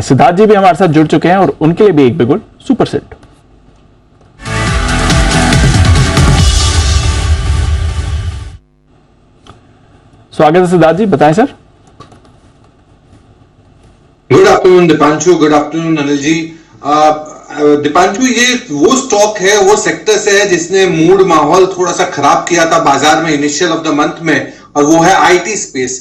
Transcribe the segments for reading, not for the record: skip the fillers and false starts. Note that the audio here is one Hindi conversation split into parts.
हैं सिद्धार्थ जी भी हमारे साथ जुड़ चुके हैं और उनके लिए भी एक बिगुल सुपर सेट। स्वागत है सिद्धार्थ जी, बताएं sir. Good afternoon Deepanshu, good afternoon Anil ji. Deepanshu, ये वो स्टॉक है, वो सेक्टर से है जिसने मूड माहौल थोड़ा सा खराब किया था बाजार में इनिशियल ऑफ द मंथ में, और वो है आईटी स्पेस।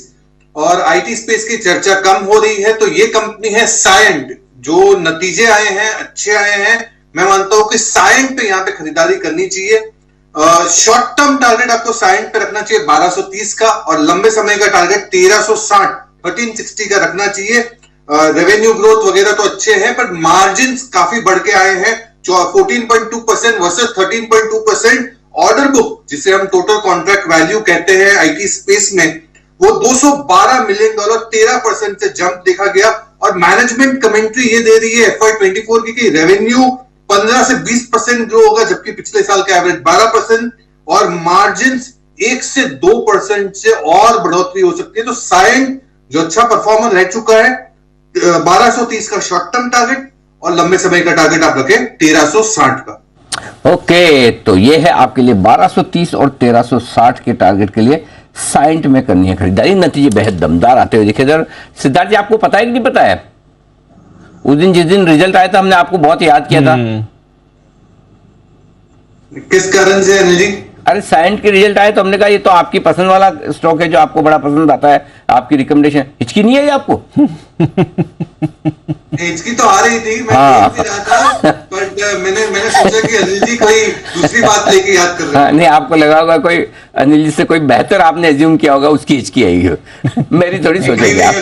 और आईटी स्पेस की चर्चा कम हो रही है, तो ये कंपनी है सायंट। जो नतीजे आए हैं अच्छे आए हैं, मैं मानता हूं कि सायंट पे यहां पे खरीदारी करनी चाहिए। शॉर्ट टर्म टारगेट आपको सायंट पे रखना चाहिए 1230 का, और लंबे समय का टारगेट 1360 का रखना चाहिए। रेवेन्यू ग्रोथ वगैरह तो अच्छे हैं, पर मार्जिन काफी बढ़ के आए हैं, 14.2% वर्सेस 13.2%। ऑर्डर बुक, जिसे हम टोटल कॉन्ट्रैक्ट वैल्यू कहते हैं आईटी स्पेस में, वो $212 मिलियन 13% से जंप देखा गया। और मैनेजमेंट कमेंट्री ये दे रही है FY24 की रेवेन्यू 15 से 20% ग्रो होगा, जबकि पिछले साल का एवरेज 12%, और मार्जिन 1 से 2% से और बढ़ोतरी हो सकती है। तो सायंट जो अच्छा परफॉर्मर रह चुका है, 1230 का शॉर्ट टर्म टारगेट, और लंबे समय का टारगेट आप रखें 1360 का। ओके, तो ये है आपके लिए 1230 और 1360 के टारगेट के लिए साइंट में करनी है खरीदारी। नतीजे बेहद दमदार आते हुए दिखे। सर सिद्धार्थ जी, आपको पता है कि नहीं पता है, उस दिन जिस दिन रिजल्ट आया था हमने आपको बहुत याद किया था। किस कारण से अनिल जी? अरे साइंट के रिजल्ट आए तो हमने कहा ये तो आपकी पसंद वाला स्टॉक है, जो आपको बड़ा पसंद आता है, आपकी रिकमेंडेशन। हिचकी नहीं है आपको? हिचकी तो आ रही थी, मैं देख रहा था, पर मैंने सोचा कि अनिल जी कोई दूसरी बात लेके याद कर रहे हैं। नहीं, आपको लगा होगा कोई अनिल जी से कोई बेहतर आपने एज्यूम किया होगा, उसकी हिचकी आएगी। मेरी थोड़ी सोचेंगे आप।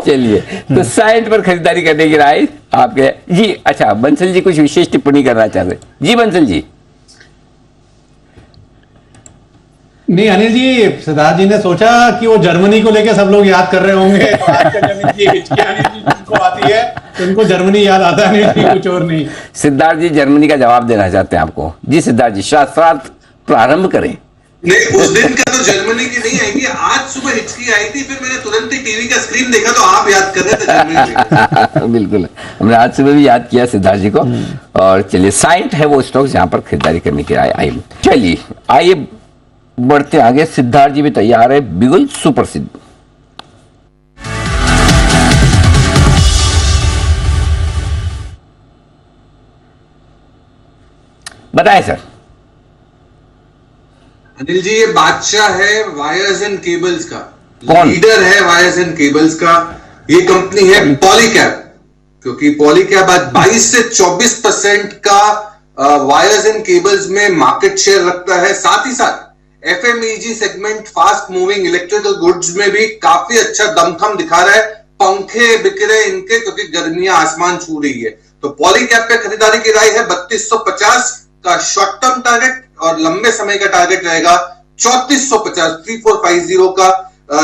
चलिए, तो साइंट पर खरीदारी करने की राय आपके जी। अच्छा, बंसल जी कुछ विशेष टिप्पणी करना चाहते जी? बंसल जी। नहीं अनिल जी, सिद्धार्थ जी ने सोचा कि वो जर्मनी को लेके सब लोग याद कर रहे होंगे, तो आजकल अनिल जी हिचकी अनिल जी उनको आती है तो उनको जर्मनी याद आता है, नहीं कुछ और नहीं। सिद्धार्थ जी जर्मनी का जवाब देना चाहते हैं आपको। जी सिद्धार्थ जी, शास्त्रार्थ प्रारंभ करें। नहीं, उस दिन का तो जर्मनी की नहीं आएगी। आज सुबह हिचकी आई थी, फिर मैंने तुरंत ही टीवी का स्क्रीन देखा तो आप याद कर रहे थे जर्मनी। बिल्कुल, हमने आज सुबह भी याद किया सिद्धार्थ जी को। और चलिए, साइंट है वो स्टॉक जहां पर खरीदारी करने की राय आई। चलिए आइए बढ़ते आगे। सिद्धार्थ जी भी तैयार है, बिगुल सुप्रसिद्ध। बताएं सर। अनिल जी, ये बादशाह है वायर्स एंड केबल्स का, कौन? लीडर है वायर्स एंड केबल्स का। ये कंपनी है पॉलीकैब, क्योंकि पॉलीकैब आज 22 से 24% का वायर्स एंड केबल्स में मार्केट शेयर रखता है। साथ ही साथ FMEG segment, fast moving electrical goods में भी काफी अच्छा दमखम दिखा रहा है। पंखे बिक रहे इनके, क्योंकि गर्मियां आसमान छू रही है। तो पॉलीकैब पे खरीदारी की राय है 3250 का शॉर्ट टर्म टारगेट, और लंबे समय का टारगेट रहेगा 3450 का।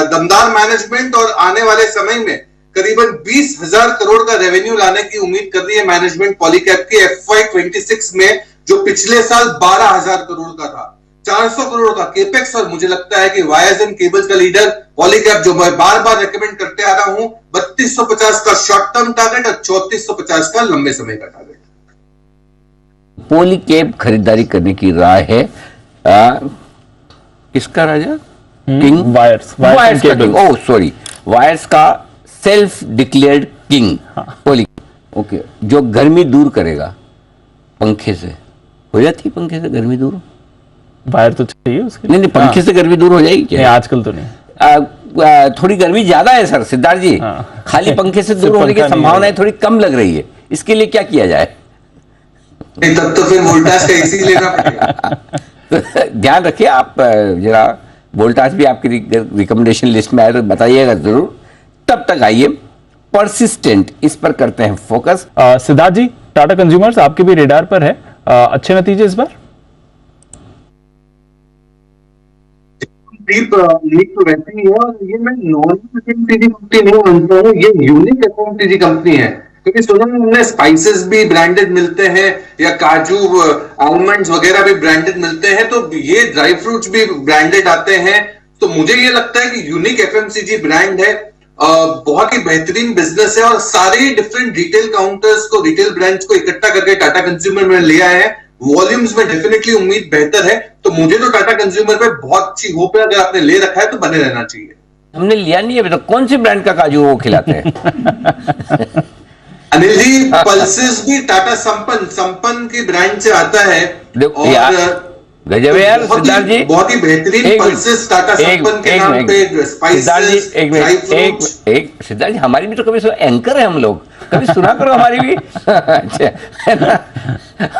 दमदार मैनेजमेंट, और आने वाले समय में करीबन 20,000 करोड़ का रेवेन्यू लाने की उम्मीद कर रही है मैनेजमेंट पॉलीकैब की FY26 में, जो पिछले साल 12,000 करोड़ का था। 400 करोड़ का केपेक्स, और मुझे लगता है कि वायर्स एंड केबल्स का लीडर पॉलीकैब, जो मैं बार बार रेकमेंड करते आ रहा हूं, 3250 का शॉर्ट टर्म टारगेट और 3450 का लंबे समय का टारगेट। पॉलीकैब खरीदारी करने की राय है किसका राजा? किंग वायर्स का किंग। ओह सॉरी, वायर्स का self declared king poly. Okay, जो गर्मी दूर करेगा पंखे से। हो जाती है पंखे से गर्मी दूर? वायर तो चाहिए उसके। नहीं, पंखे से गर्मी दूर हो जाएगी क्या? नहीं, आजकल तो नहीं। थोड़ी गर्मी ज्यादा है सर सिद्धार्थ जी। खाली पंखे से दूर होने की संभावनाएं थोड़ी कम लग रही है, इसके लिए क्या किया जाए? तब तो फिर वोल्टास का एसी लेना पड़ेगा। ध्यान रखिए आप जरा, वोल्टास भी आपकी रिकमेंडेशन लिस्ट में आए तो बताइएगा जरूर। तब तक आइए, परसिस्टेंट, इस पर करते हैं फोकस। सिद्धार्थ जी, टाटा कंज्यूमर्स आपके भी रेडार पर है, अच्छे नतीजे इस बार? वैसे ही है, और ये मैं नॉन एफएमसीजी कंपनी नहीं मानता हूँ, ये यूनिक एफएमसीजी कंपनी है। क्योंकि सुना हमने स्पाइसेस भी ब्रांडेड मिलते हैं, या काजू आलमंड्स वगैरह भी ब्रांडेड मिलते हैं, तो ये ड्राई फ्रूट्स भी ब्रांडेड आते हैं। तो मुझे ये लगता है कि यूनिक एफएमसीजी ब्रांड है। बहुत ही बेहतरीन बिजनेस है और सारे डिफरेंट रिटेल काउंटर्स को, रिटेल ब्रांड्स को इकट्ठा करके टाटा कंज्यूमर में ले आए हैं। वॉल्यूम्स में डेफिनेटली उम्मीद बेहतर है, तो मुझे तो टाटा कंज्यूमर पे बहुत अच्छी होप है। अगर आपने ले रखा है तो बने रहना चाहिए। हमने लिया नहीं है अभी तक। कौन सी ब्रांड का काजू वो खिलाते हैं? अनिल जी, पल्सेस भी टाटा संपन्न की ब्रांड से आता है। देखो यार, गजब है यार सिद्धार्थ जी, बहुत ही बेहतरीन पल्सेस टाटा संपन्न के नाम पे, स्पाइसेस, ड्राई फ्रूट्स। सिद्धार्थ जी, हमारी भी तो कभी एंकर है हम लोग, कभी सुना करो हमारी भी। अच्छा है ना?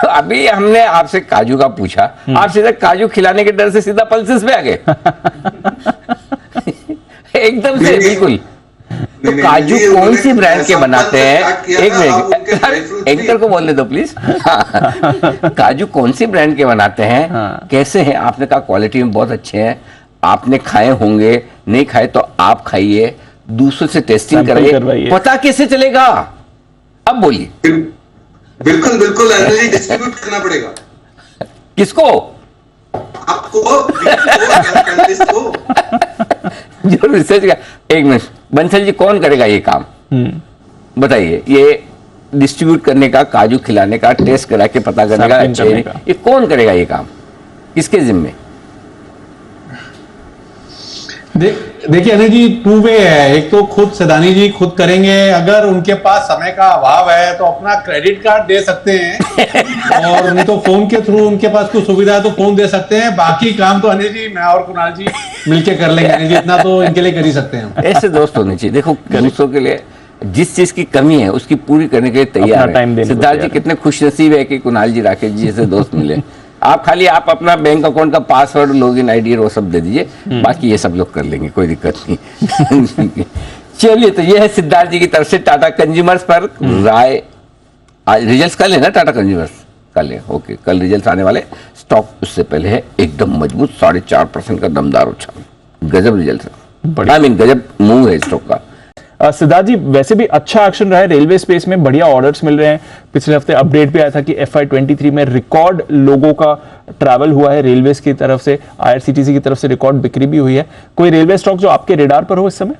अभी हमने आपसे काजू का पूछा, आप सीधा काजू खिलाने के डर से सीधा पल्सेस पे आ गए। एकदम से बिल्कुल। तो काजू कौन सी ब्रांड के बनाते हैं? एक मिनट, एंकर को बोलने दो प्लीज। काजू कौन सी ब्रांड के बनाते हैं? कैसे हैं? आपने कहा क्वालिटी में बहुत अच्छे हैं। आपने खाए होंगे, नहीं खाए तो आप खाइए, दूसरों से टेस्टिंग कराइए, पता कैसे चलेगा? अब बोलिए। बिल्कुल बिल्कुल अनिल जी, डिस्ट्रीब्यूट करना पड़ेगा। किसको? आपको, जो रिसर्च का। एक मिनट बंसल जी, कौन करेगा ये काम? बताइए, ये डिस्ट्रीब्यूट करने का, काजू खिलाने का, टेस्ट करा के पता करने का, ये कौन करेगा ये काम? किसके जिम्मे? देखिए अनिल जी, टू वे है। एक तो खुद सदानी जी खुद करेंगे, अगर उनके पास समय का अभाव है तो अपना क्रेडिट कार्ड दे सकते हैं, और नहीं तो फोन के थ्रू उनके पास कुछ सुविधा है तो फोन दे सकते हैं। बाकी काम तो अनिल जी, मैं और कुणाल जी मिलके कर लेंगे। अनिल जी, इतना तो इनके लिए कर ही सकते हैं हम। ऐसे दोस्त होने चाहिए। देखो, दूसरों के लिए जिस चीज की कमी है उसकी पूरी करने के लिए तैयार है। सिद्धार्थ जी कितने खुशनसीब है कि कुणाल जी, राकेश जी जैसे दोस्त मिले। आप खाली आप अपना बैंक अकाउंट का पासवर्ड, लॉगिन आईडी वो सब दे दीजिए, बाकी ये सब लोग कर लेंगे, कोई दिक्कत नहीं। चलिए, तो ये है सिद्धार्थ जी की तरफ से टाटा कंज्यूमर्स पर राय। आज रिजल्ट्स कल है ना? टाटा कंज्यूमर्स कल है, ओके। कल रिजल्ट्स आने वाले। स्टॉक उससे पहले है एकदम मजबूत, 4.5% का दमदार उछाल। गजब रिजल्ट है, आई मीन गजब मूव है स्टॉक का। सिद्धार्थ जी, वैसे भी अच्छा एक्शन रहा है रेलवे स्पेस में, बढ़िया ऑर्डर्स मिल रहे हैं। पिछले हफ्ते अपडेट भी आया था कि FY23 में रिकॉर्ड लोगों का ट्रैवल हुआ है रेलवेज की तरफ से, IRCTC की तरफ से रिकॉर्ड बिक्री भी हुई है। कोई रेलवे स्टॉक जो आपके रेडार पर हो इस समय?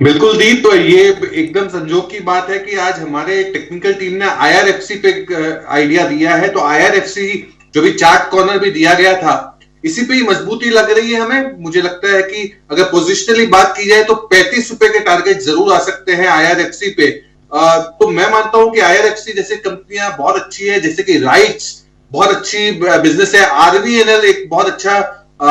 बिल्कुल दीप, तो ये एकदम संजोग की बात है कि आज हमारे टेक्निकल टीम ने IRFC पे आइडिया दिया है। तो IRFC जो भी चार्ट कॉर्नर भी दिया गया था, इसी पे ही मजबूती लग रही है हमें। मुझे लगता है कि अगर पोजिशनली बात की जाए तो 35 रुपए के टारगेट जरूर आ सकते हैं IRFC पे। तो मैं मानता हूं कि IRFC जैसे कंपनियां बहुत अच्छी है, जैसे कि राइट्स बहुत अच्छी बिजनेस है, RVNL एक बहुत अच्छा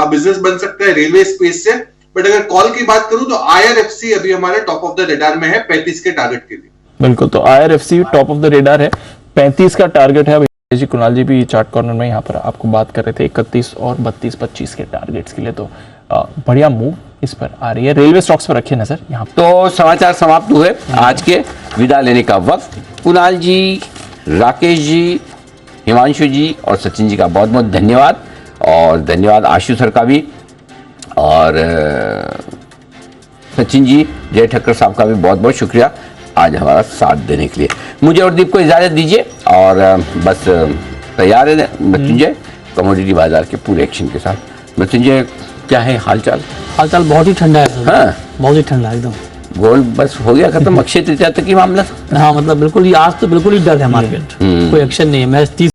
बिजनेस बन सकता है रेलवे स्पेस से। बट अगर कॉल की बात करूं तो IRFC अभी हमारे टॉप ऑफ द रेडार में है 35 के टारगेट के लिए। बिल्कुल, तो IRFC top of the radar है, 35 का टारगेट है। जी, कुणाल जी भी चार्ट कॉर्नर में यहाँ पर आपको बात कर रहे थे 31 और 32, 25 के टारगेट्स के लिए। तो बढ़िया मूव इस पर आ रही है। रेलवे स्टॉक्स पर रखिए नजर। यहाँ तो समाचार समाप्त हुए आज के, विदा लेने का वक्त। कुणाल जी, राकेश जी, हिमांशु जी और सचिन जी का बहुत बहुत धन्यवाद, और धन्यवाद आशु सर का भी, और सचिन जी, जय ठक्कर साहब का भी बहुत बहुत शुक्रिया आज हमारा साथ देने के लिए। मुझे और दीप को इजाजत दीजिए, और बस तैयार है मृत्युंजय कमोडिटी बाजार के पूरे एक्शन के साथ। मृत्युंजय, क्या है हालचाल? हालचाल बहुत ही ठंडा है सर। हाँ, बहुत ही ठंडा एकदम। गोल्ड बस हो गया खत्म, अक्षय तृतीया तक की मामला। हाँ, मतलब बिल्कुल ही आज तो बिल्कुल ही डर है मार्केट, कोई एक्शन नहीं है। मैं